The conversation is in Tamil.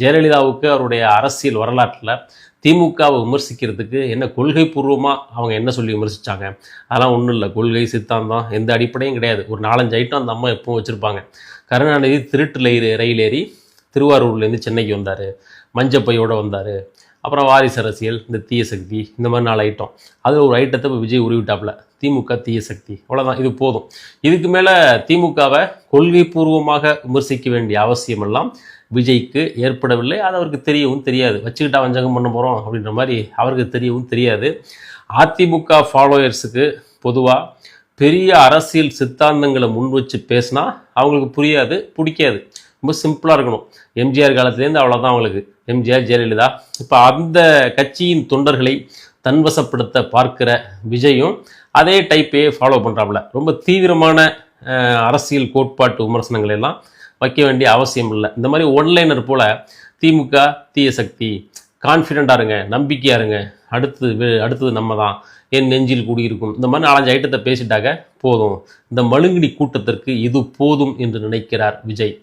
ஜெயலலிதாவுக்கு அவருடைய அரசியல் வரலாற்றில் திமுகவை விமர்சிக்கிறதுக்கு என்ன கொள்கை பூர்வமாக அவங்க என்ன சொல்லி விமர்சித்தாங்க? அதெல்லாம் ஒன்றும் இல்லை. கொள்கை சித்தாந்தம் எந்த அடிப்படையும் கிடையாது. ஒரு 4-5 ஐட்டம் அந்த அம்மா எப்பவும் வச்சுருப்பாங்க. கருணாநிதி திருட்டு ரயில் ஏறி திருவாரூர்லேருந்து சென்னைக்கு வந்தார், மஞ்சப்பையோடு வந்தார். அப்புறம் வாரிசு அரசியல், இந்த தீய சக்தி, இந்த மாதிரி 4 ஐட்டம். அதில் ஒரு ஐட்டத்தை இப்போ விஜய் உருவிட்டாப்புல, திமுக தீய சக்தி. அவ்வளோதான், இது போதும். இதுக்கு மேலே திமுகவை கொள்கை பூர்வமாக விமர்சிக்க வேண்டிய அவசியமெல்லாம் விஜய்க்கு ஏற்படவில்லை. அது அவருக்கு தெரியவும் தெரியாது. வச்சுக்கிட்டா வஞ்சகம் பண்ண போகிறோம் அப்படின்ற மாதிரி அவருக்கு தெரியவும் தெரியாது. அதிமுக ஃபாலோயர்ஸுக்கு பொதுவாக பெரிய அரசியல் சித்தாந்தங்களை முன் வச்சு பேசினா அவங்களுக்கு புரியாது, பிடிக்காது. ரொம்ப சிம்பிளாக இருக்கணும். எம்ஜிஆர் காலத்துலேருந்து அவ்வளோதான் அவங்களுக்கு. எம்ஜிஆர், ஜெயலலிதா. இப்போ அந்த கட்சியின் தொண்டர்களை தன்வசப்படுத்த பார்க்கிற விஜயும் அதே டைப்பையே ஃபாலோ பண்ணுறாப்புல. ரொம்ப தீவிரமான அரசியல் கோட்பாட்டு விமர்சனங்கள் எல்லாம் வைக்க வேண்டிய அவசியம் இல்லை. இந்த மாதிரி ஒன்லைனர் போல் திமுக தீய சக்தி, கான்ஃபிடெண்ட்டாக இருங்க, நம்பிக்கையாக இருங்க, அடுத்தது நம்ம தான், என் நெஞ்சில் கூடியிருக்கும், இந்த மாதிரி 4-5 ஐட்டத்தை பேசிட்டாக்க போதும். இந்த மழுங்கிடி கூட்டத்திற்கு இது போதும் என்று நினைக்கிறார் விஜய்.